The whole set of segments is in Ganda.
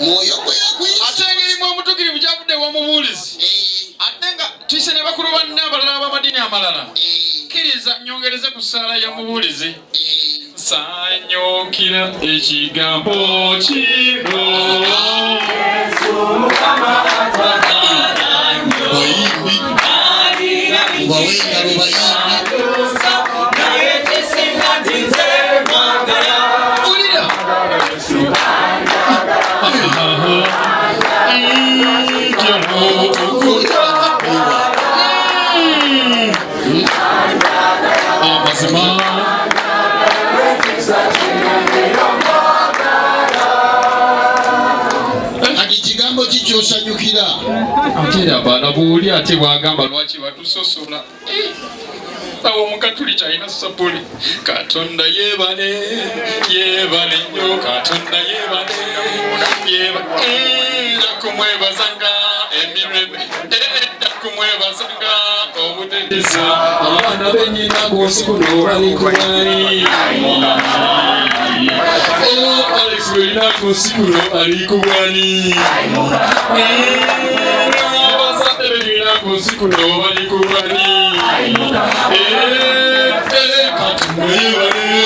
moyo kuyakuyisa atengeri mu mutukiri bujabudde wa mubulizi atenga tise ne bakulu banne abalala b'amadini amalala kiriza nyongereze ku ssaala ya mubulizi sanyukira ekigambo kino Kigambo kikyosanyukira ate abaana buuli ate bwagamba lwaki batusosola awo omukatuliki alina sapuli katonda yeebale yeebale nnyo katonda yeebale kumwebazanga emirembe kumwebazanga obudedeza abaana benyina gosikuno bali kubali Alex welina gosikuno ali kubali abazadde benyina gosikuno bali kubali katonda yeebale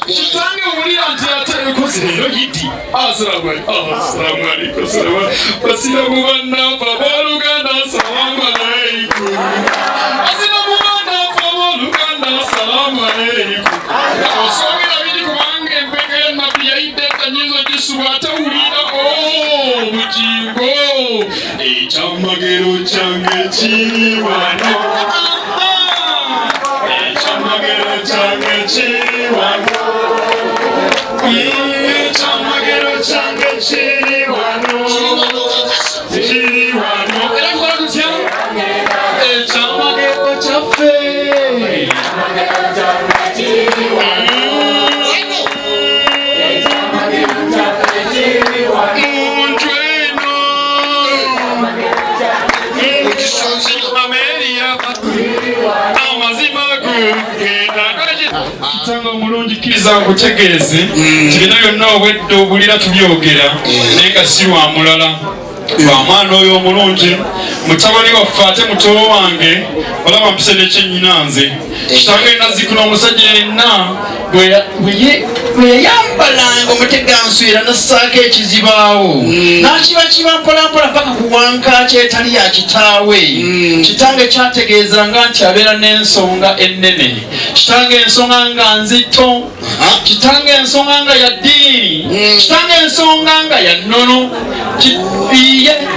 kitange owulira nti ateekoze leero yiti asalamu alaykum basiramu bannafa abooluganda asalamu alaykum asiramu bannafa abooluganda asalamu alaykum osoobera biri kubanga empeka y'ennaku yayidde ekanyizo gisubwa atewulira obugingo ekyamagero kyange kiri wano ekyamagero kyange kiri wano ekyamagero kyange kiri wano kiri wano era kukola tutya ekyamagero kyaffe muntu eno Ameria amazima kitanga omulungi kkiriza nkutegeeze kibina byonna obwedde obulira tubyogera naye nga si lwa mulala lwa mwana oyo omulungi mutabani waffe ate mutowo wange olaba mpise nekyennyina nze kitange nazikuna omusajja yenna bwe yayambalanga omuteganswera nassaako ekizibaawo n'akibakiba mpolampola paka ku wankaaki etali ya kitaawe kitange kyategeezanga nti abeera n'ensonga ennene kitange ensonga nga nzito kitange ensonga nga ya ddiini kitange ensonga nga ya nnono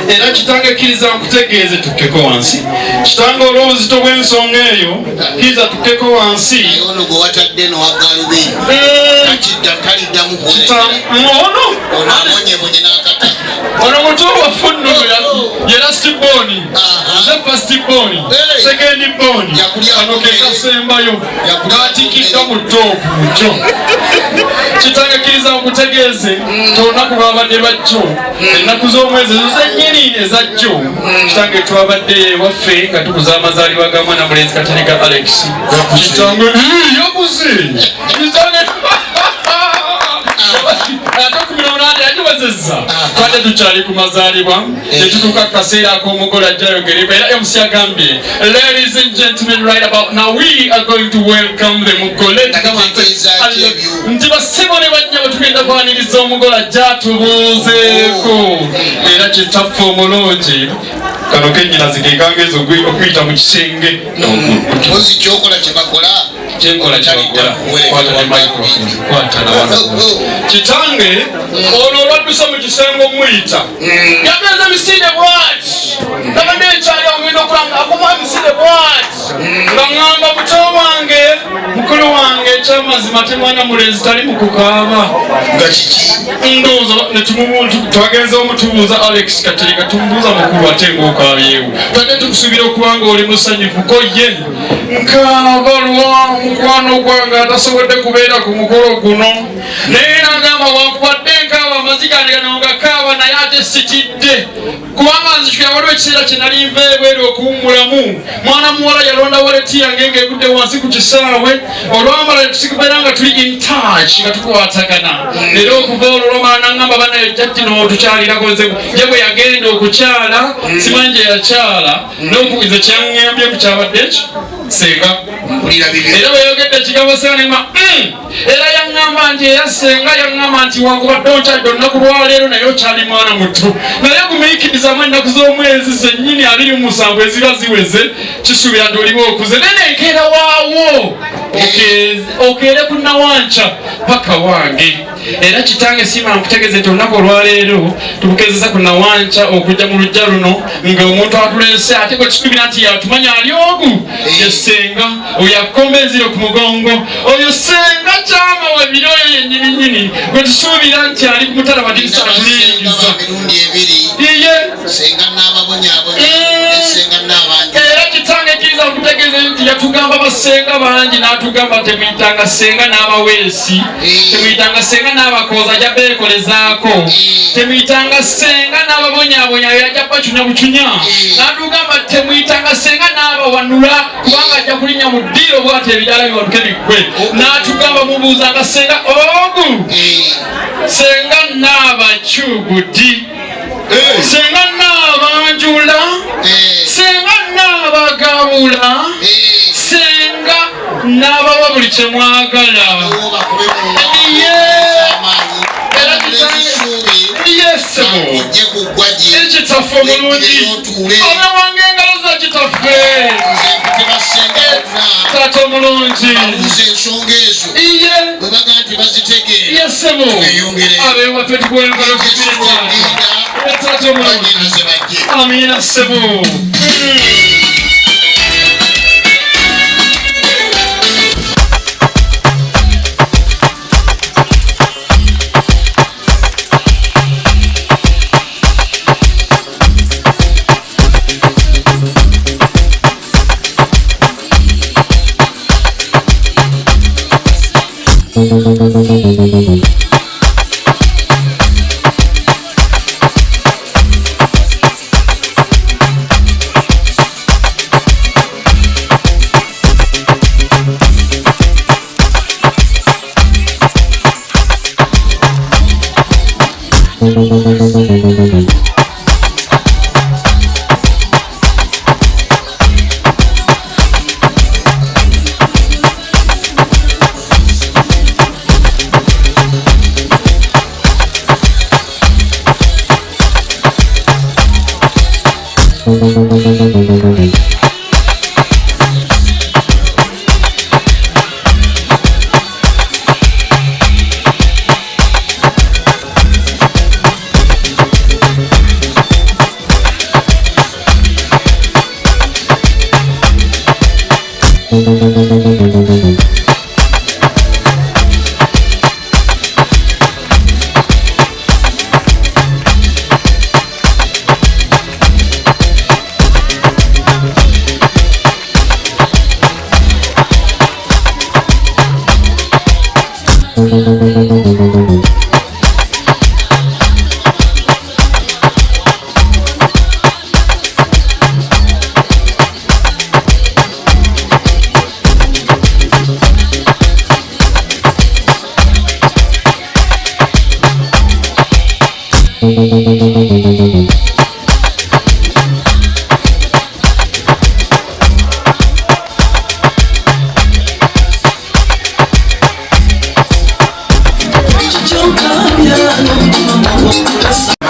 era kitange kkiriza nkutegeeze tukkeko wansi kitange olw'obuzito bw'ensonga eyo kkiriza tukkeko wansi ono gwe watadde nowagalube ono muto waffe nno yera stiboni nze fastiboni sekendi boni ano kekasembayo n'atikiddwa mu toopu mukyo kitange kkiriza nkutegeeze tolunaku babadde bajjo ennaku z'omwezi ezo zennyini ezajjo kitange twabadde ewaffe nga tukuza amazaalibwa ga mwana mulenzi Katerega Alex kitange yakuze kitange twate tukyali ku mazaalibwa tetutuuka ku kaseera ak'omugole ajjayogerebwa era MC agambye ladies and gentlemen right about now we are going to welcome the mugole nti basebo ne bajja batugenda kwaniriza omugole ajja atubuuzeeko era kitaffe omulungi kano kennyinazi kekangeeza okuyita mu kisenge ozi kyokola kyebakola kyenkola kyakola kwata ne microphone kwata na wano kitange ono olwaddusa mu kisenge omuyita yagenze misinde bwati nabadde ekyali omwenda okulanga akoma misinde bwati nga ŋŋamba buto wange mukulu wange ekyamazima te mwana mulenzi tali mu kukaaba nga kiki ndowooza twagenze omutubuuza Alex Katerega tumubuuza mukulu ate ng'okaabyewo twadde tukusuubira okuba nga oli musanyufu ko ye nkaaba lwa mukwano gwange atasobodde kubeera ku mukolo guno naye nagamba wankubadde nkaaba amazigandika nongakaaba naye ate sikidde kubanga nzikira waliwo ekiseera kye nali nveebweru okuwummulamu mwana muwala yalonda waleti yange ng'egudde wansi ku kisaawe olwamala tusibeera nga tuli in touch nga tukwatagana era okuva olwo lwamala naŋŋamba banayo jjajji n'otukyalirako nze ye bwe yagenda okukyala simanyi gye yakyala n'okugiza kyaŋŋambye ku kyabadde eki Senga era bwe yogedde ekigambo Senga nema era yaŋŋamba nti era Senga yaŋŋamba nti wankubadde onkyalidde olunaku lwaleero naye okyali mwana muto naye gumiikirizamu ennaku z'omwezi zennyini 27 eziba ziweze kisuubira nti oliba okuze naye nenkeera waawo okeere ku nawanca paka wange era kitange siima nkutegeeze nti olunaku olwaleero tukukezesa ku nawanca okujja mu lujja luno ng'omuntu atuleese ate gwe kisuubira nti yatumanya ali ogu ye Senga oyo akomba enziro ku mugongo oyo Senga kyama webiri oyo yennyininyini gwe tusuubira nti ali ku mutala madirisa atulingiza era kitange kiriza okutegeeza nti yatugamba basenga bangi n'atugamba temuyitanga Senga n'abaweesi temuyitanga Senga n'abakooza ajja beekolezaako temuyitanga Senga n'ababonyaabonya yajja bacunya bucunya n'atugamba temuyitanga Senga n'abawanula kubanga ajja kulinnya mu ddiiro bw'ati ebijala biwaluke biggwe n'atugamba mubuuzanga Senga ogu Senga n'abakyugudi Senga n'abanjula Senga n'abagabula Senga n'abawa buli kye mwagala ekitaffe omulungi ona wange engalo za kitaffe taata omulungi yesebo abewaffe tukwengalo taata omulungi amina sebo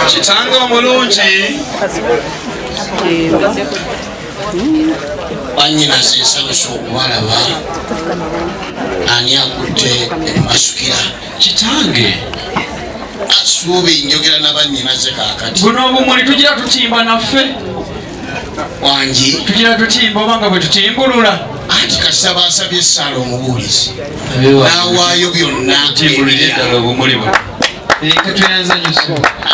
kitanga omulungi bannyinaze nsanyusa okubalaba ani akutte emasukira kitange asuubi njogera nabannyinaze kaakati guno obumuli tugira tutimba naffe wangi tugira tutimba obanga bwe tutimbulula ati kasita basabye essaala omubuulizi n'awaayo byonna timbulira obumuli bwe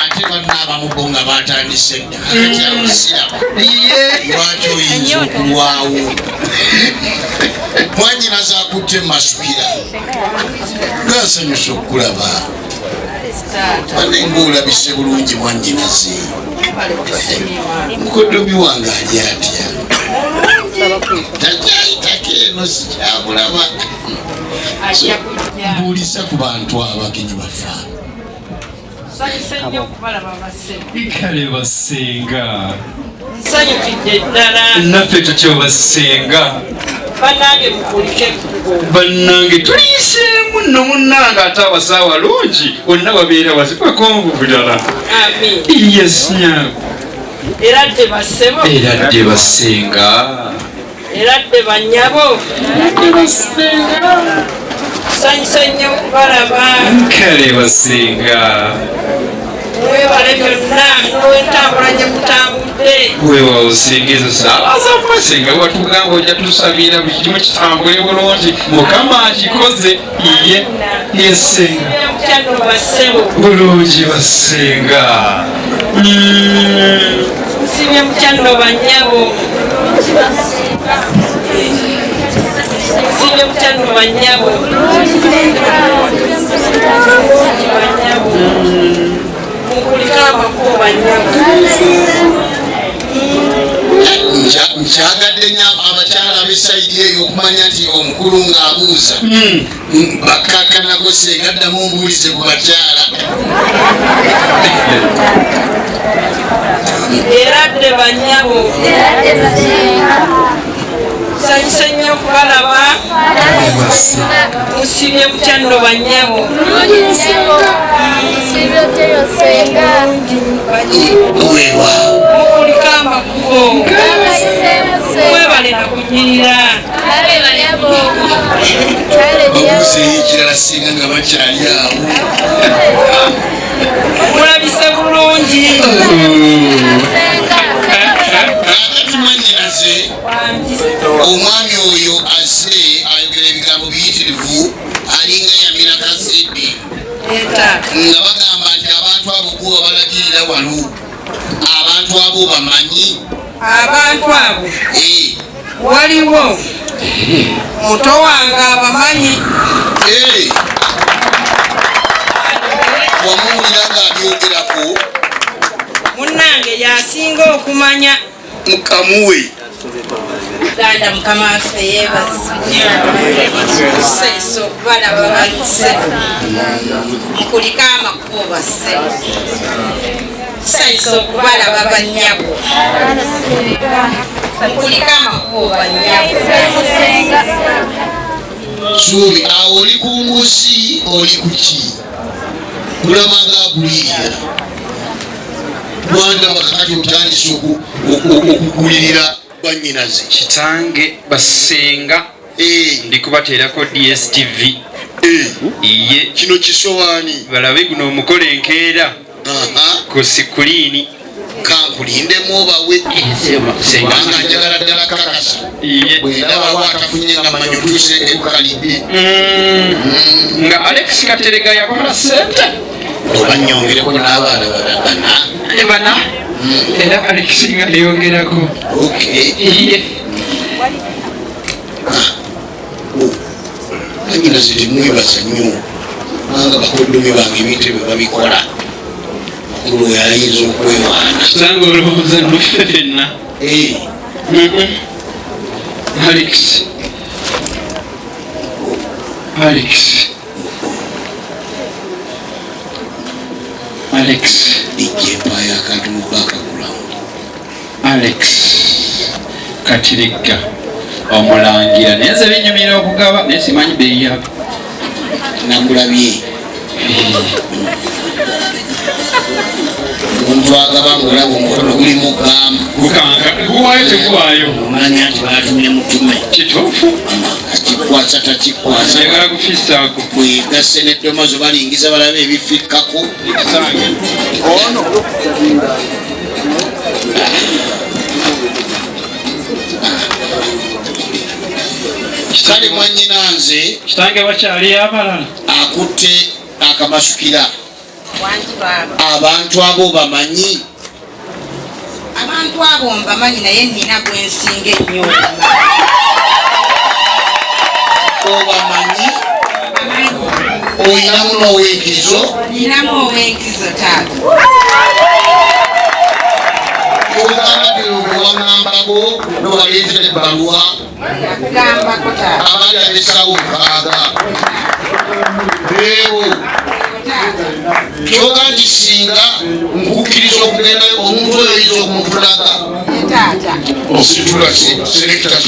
ate banaabamubo nga batandise dda kakati abusiraba lwaki oyinza okulwawo mwannyinaze akutte masukira gaasanyusa okulaba banengula bise bulungi mwannyinaze mukodomi wange ali atya takyayitako eno sikyabulaba mbuuliza ku bantu abagenyi bafa ikale basenga nsanyukidde ddala naffe tutyo basenga bannange tuliiseemu nno munnange ate abasaawa lungi bonna babeera bazibakonvu bulala yes nyangu eradde basebo eradde basenga eradde banyabo sanyusa nnyo okubalaba nkale basenga webale byonna nowentambula gye mutambudde weewawo osenga ezo saabaza kubasenga watugamba ojja tusabira buli kimu kitambule bulungi mukama akikoze iye yesenga mukyano basebo bulungi basenga nsibye mukyano banyabo nsibye mukyano banyabo mukulika amakubo banyabo nkyagadde nnyo abakyala b'esayidi eyo okumanya nti omukulu ng'abuuza bakkakanako senga ddamu ombuulize ku bakyala eradde banyabo sanyusa nnyo okubalaba musibye mukyano banyabo mukulika amakubo mwebale nakunyirira babuuzeyo ekirala singa nga bakyali awo mulabise bulungi agati mwannyinaze omwami oyo azze ayogera ebigambo biyitirivu alinga yamira kasidi nga bagamba nti abantu abo kuba balagirira wano abantu abo bamanyi abantu abo waliwo muto wange abamanyi wamuwulira ng'abyogerako munnange yasinga okumanya mukamuwe ganda mukama waffe yebaze okubalaba basse mukulika amakubo basse sayisa okubalaba banyabo mukulika amakubo banyabo suubi awo oli ku ngusi oli ku ki kulamaga agulirira lwandaba kakati otandise okugulirira bwannyinaze kitange basenga ndikubateerako DSTV iye kino kisowaani balabe guno omukolo enkeera ku sikuliini kankulindemu obawe kubanga njagala ddala kakasa bwendabawo atafunye nga manyi otuuse ebukalidde nga Alex Katerega yakola sente oba nnyongereko n'abaana bana era Alex nga yongerako anyinaze temwebaza nnyo kubanga bakoddomi bange ebintu ebyo babikola mukulu oyo ayinza okwewaana kitanga olowooza noffe fenna Alex ijempaya akantu mu background Alex Katerega omulangira naye nze binyumira okugaba naye simanyi beeyi yako nakulabye omuntu agaba ngolaba omukono gulimu gamba guwaayo teguwaayo omanya nti batumye mutume kituufu akikwasa takikwasa ayagala kufisaako bwegasse neddomazo balingiza balabe ebifikkako ono kale mwannyina nze kitange bakyali abalala akutte akamasukira abantu abo bamanyi abantu abo mbamanyi naye nina gwensinga ennyo obamanyi oyinamu n'ow'enkirizo. Ninamu ow'enkirizo taata. Ogambye owangambako n'owaleetera ebbaluwa. Nakugambako taata. Abaali abeesawo nkaaga. Leero kyoga nti singa nkukkiriza okugendayo omuntu oyo oyinza okumutulaga. Taata. Ositula selekita.